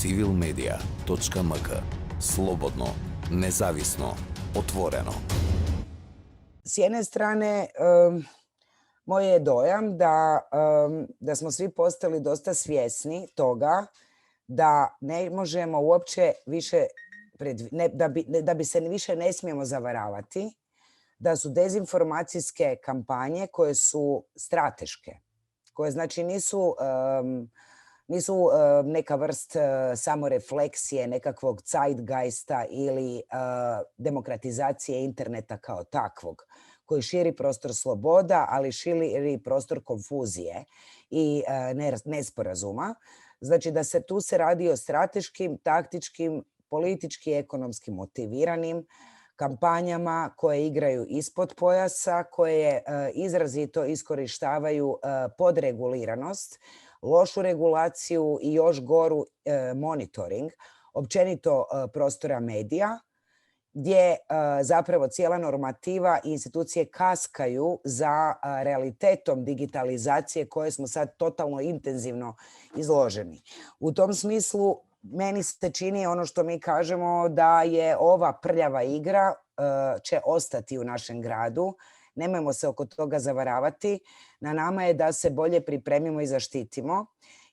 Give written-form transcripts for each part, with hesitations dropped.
civilmedia.mk. Slobodno, nezavisno, otvoreno. S jedne strane, moj je dojam da smo svi postali dosta svjesni toga da ne možemo uopće više, da bi se više ne smijemo zavaravati, da su dezinformacijske kampanje koje su strateške, koje znači nisu neka vrst samorefleksije, nekakvog zeitgeista ili demokratizacije interneta kao takvog, koji širi prostor sloboda, ali širi prostor konfuzije i nesporazuma. Znači da tu se radi o strateškim, taktičkim, politički, ekonomski motiviranim kampanjama koje igraju ispod pojasa, koje izrazito iskorištavaju podreguliranost, lošu regulaciju i još goru monitoring, općenito prostora medija, gdje zapravo cijela normativa i institucije kaskaju za realitetom digitalizacije koje smo sad totalno intenzivno izloženi. U tom smislu meni se čini ono što mi kažemo da je ova prljava igra će ostati u našem gradu. Nemojmo se oko toga zavaravati. Na nama je da se bolje pripremimo i zaštitimo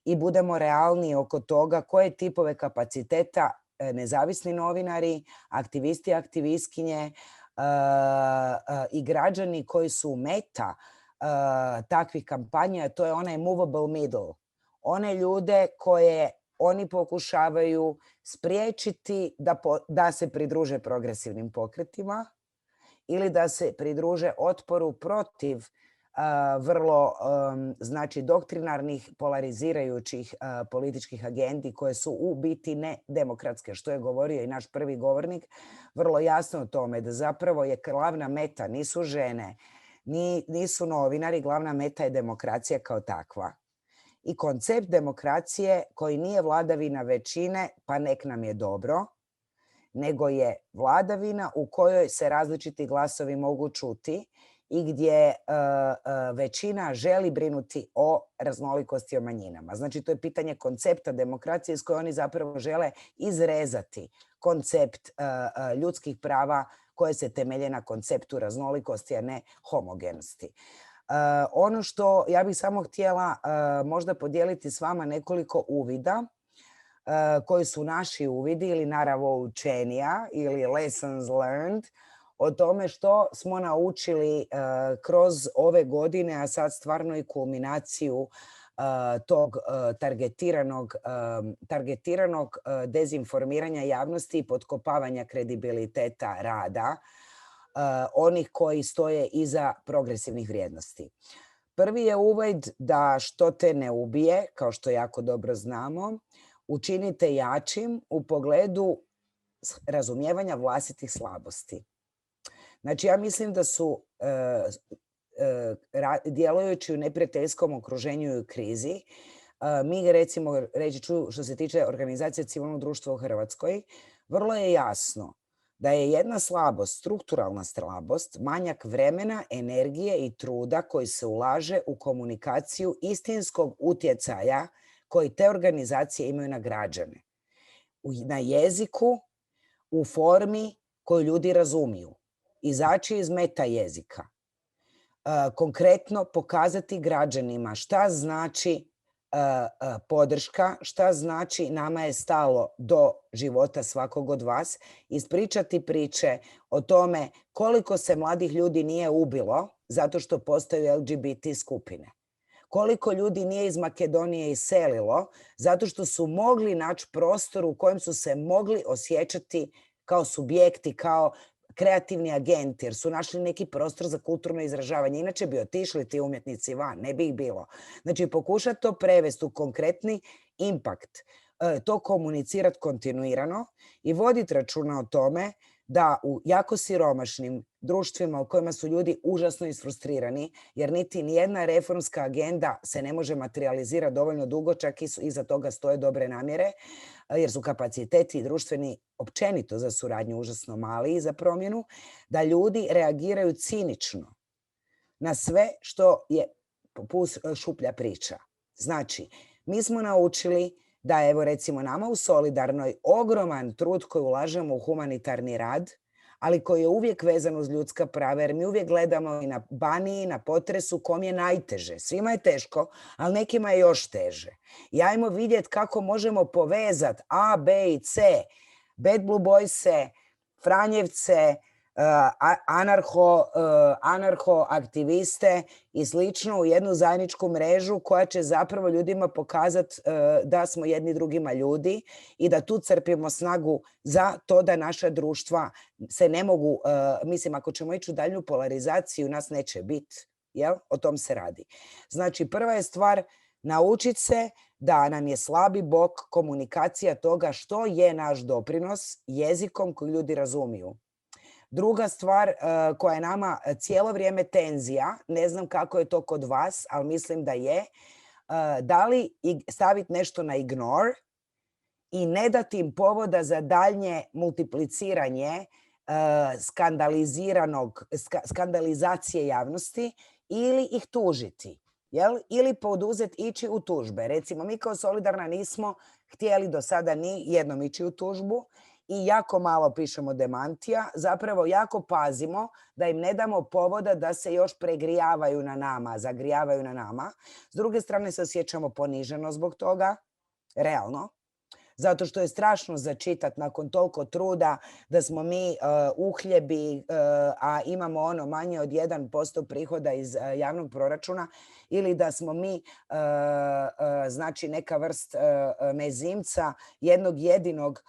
i budemo realni oko toga koje tipove kapaciteta nezavisni novinari, aktivisti, aktivistkinje i građani koji su meta takvih kampanja, to je onaj movable middle. One ljude koje oni pokušavaju spriječiti da se pridruže progresivnim pokretima ili da se pridruže otporu protiv vrlo doktrinarnih, polarizirajućih političkih agendi koje su u biti nedemokratske, što je govorio i naš prvi govornik, vrlo jasno o tome da zapravo je glavna meta, nisu žene, nisu novinari, glavna meta je demokracija kao takva. I koncept demokracije koji nije vladavina većine, pa nek nam je dobro, nego je vladavina u kojoj se različiti glasovi mogu čuti i gdje većina želi brinuti o raznolikosti, o manjinama. Znači, to je pitanje koncepta demokracije s koje oni zapravo žele izrezati koncept ljudskih prava koje se temelje na konceptu raznolikosti, a ne homogenosti. Ono što ja bih samo htjela možda podijeliti s vama nekoliko uvida koji su naši uvidi ili naravoučenja ili lessons learned o tome što smo naučili kroz ove godine, a sad stvarno i kulminaciju tog targetiranog dezinformiranja javnosti i potkopavanja kredibiliteta rada onih koji stoje iza progresivnih vrijednosti. Prvi je uvid da što te ne ubije, kao što jako dobro znamo, učinite jačim u pogledu razumijevanja vlastitih slabosti. Znači, ja mislim da su djelujući u neprijateljskom okruženju i krizi, mi recimo, reći ću što se tiče organizacije civilnog društva u Hrvatskoj, vrlo je jasno da je jedna slabost, strukturalna slabost, manjak vremena, energije i truda koji se ulaže u komunikaciju istinskog utjecaja koji te organizacije imaju na građane. Na jeziku, u formi koju ljudi razumiju. Izaći iz meta jezika. Konkretno pokazati građanima šta znači podrška, šta znači nama je stalo do života svakog od vas, ispričati priče o tome koliko se mladih ljudi nije ubilo zato što postaju LGBT skupine. Koliko ljudi nije iz Makedonije iselilo zato što su mogli naći prostor u kojem su se mogli osjećati kao subjekti, kao kreativni agenti, jer su našli neki prostor za kulturno izražavanje. Inače bi otišli ti umjetnici van, ne bi ih bilo. Znači, pokušati to prevesti u konkretni impakt, to komunicirati kontinuirano i voditi računa o tome da u jako siromašnim društvima u kojima su ljudi užasno isfrustrirani, jer niti nijedna reformska agenda se ne može materializirati dovoljno dugo, čak i iza toga stoje dobre namjere, jer su kapaciteti društveni općenito za suradnju užasno mali i za promjenu, da ljudi reagiraju cinično na sve što je šuplja priča. Znači, mi smo naučili da evo recimo nama u Solidarnoj ogroman trud koji ulažemo u humanitarni rad, ali koji je uvijek vezan uz ljudska prava, jer mi uvijek gledamo i na Baniji, na potresu, kom je najteže. Svima je teško, ali nekima je još teže. I ajmo vidjeti kako možemo povezati A, B i C, Bad Blue Boyse, Franjevce, anarho-aktiviste i slično u jednu zajedničku mrežu koja će zapravo ljudima pokazati da smo jedni drugima ljudi i da tu crpimo snagu za to da naša društva se ne mogu, mislim, ako ćemo ići u daljnju polarizaciju, nas neće biti. Jel? O tom se radi. Znači, prva je stvar naučiti se da nam je slabi bok komunikacija toga što je naš doprinos jezikom koji ljudi razumiju. Druga stvar koja je nama cijelo vrijeme tenzija, ne znam kako je to kod vas, ali mislim da je, da li staviti nešto na ignore i ne dati im povoda za daljnje multipliciranje skandalizacije javnosti ili ih tužiti. Jel? Ili poduzeti ići u tužbe. Recimo, mi kao Solidarna nismo htjeli do sada ni jednom ići u tužbu i jako malo pišemo demantija. Zapravo jako pazimo da im ne damo povoda da se još pregrijavaju na nama, zagrijavaju na nama. S druge strane se osjećamo poniženo zbog toga, realno. Zato što je strašno začitati nakon toliko truda da smo mi uhljebi, a imamo ono manje od 1% prihoda iz javnog proračuna, ili da smo mi znači neka vrst mezimca jednog jedinog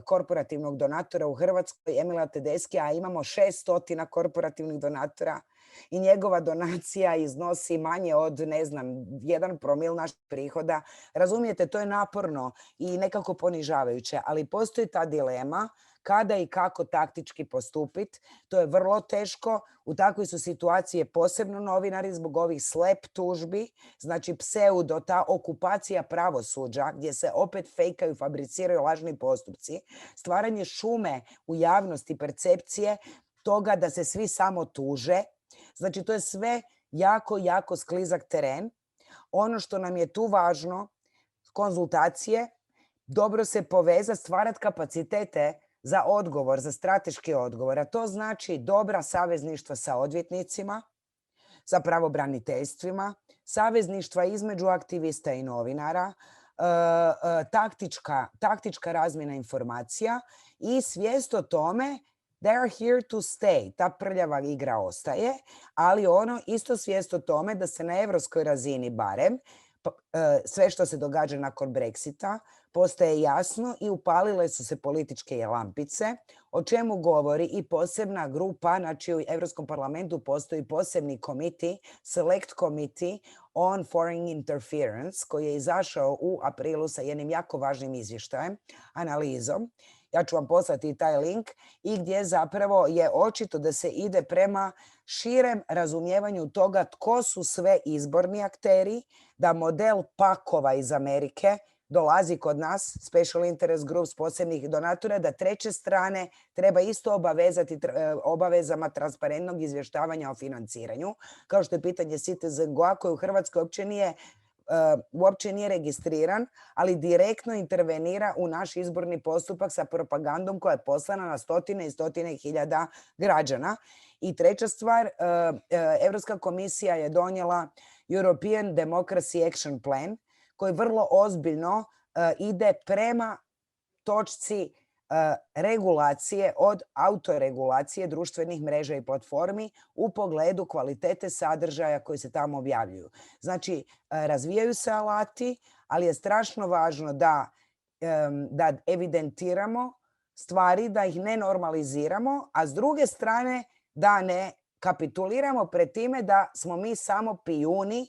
korporativnog donatora u Hrvatskoj, Emila Tedeskija, a imamo 600 korporativnih donatora i njegova donacija iznosi manje od, ne znam, 1 promil naših prihoda. Razumijete, to je naporno i nekako ponižavajuće, ali postoji ta dilema kada i kako taktički postupiti. To je vrlo teško. U takvoj su situacije posebno novinari zbog ovih slep tužbi, znači pseudo, ta okupacija pravosuđa gdje se opet fejkaju, fabriciraju lažni postupci, stvaranje šume u javnosti, percepcije toga da se svi samo tuže. Znači, to je sve jako, jako sklizak teren. Ono što nam je tu važno, konzultacije, dobro se povezati, stvarati kapacitete za odgovor, za strateški odgovor. A to znači dobra savezništva sa odvjetnicima, sa pravobraniteljstvima, savezništva između aktivista i novinara, taktička razmjena informacija i svijest o tome they are here to stay. Ta prljava igra ostaje, ali ono isto svijest o tome da se na europskoj razini barem sve što se događa nakon Brexita postaje jasno i upalile su se političke lampice, o čemu govori i posebna grupa, znači u Europskom parlamentu postoji posebni komiti, Select Committee on Foreign Interference, koji je izašao u aprilu sa jednim jako važnim izvještajem, analizom. Ja ću vam poslati taj link i gdje zapravo je očito da se ide prema širem razumijevanju toga tko su sve izborni akteri, da model pakova iz Amerike dolazi kod nas, special interest groups, posebnih donatora, da treće strane treba isto obavezati obavezama transparentnog izvještavanja o financiranju, kao što je pitanje Citizen Go koji u Hrvatskoj uopće nije registriran, ali direktno intervenira u naš izborni postupak sa propagandom koja je poslana na stotine i stotine hiljada građana. I treća stvar, Europska komisija je donijela European Democracy Action Plan, koji vrlo ozbiljno ide prema točci regulacije od autoregulacije društvenih mreža i platformi u pogledu kvalitete sadržaja koji se tamo objavljuju. Znači, razvijaju se alati, ali je strašno važno da evidentiramo stvari, da ih ne normaliziramo, a s druge strane da ne kapituliramo pred time da smo mi samo pijuni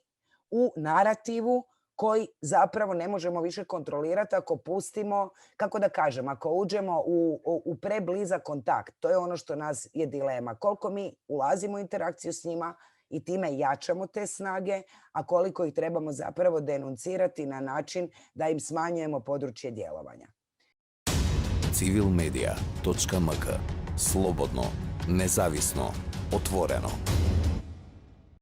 u narativu koji zapravo ne možemo više kontrolirati ako pustimo, kako da kažem, ako uđemo u preblizak kontakt. To je ono što nas je dilema. Koliko mi ulazimo u interakciju s njima i time jačamo te snage, a koliko ih trebamo zapravo denuncirati na način da im smanjujemo područje djelovanja. Civilmedia.mk. Slobodno, nezavisno, otvoreno.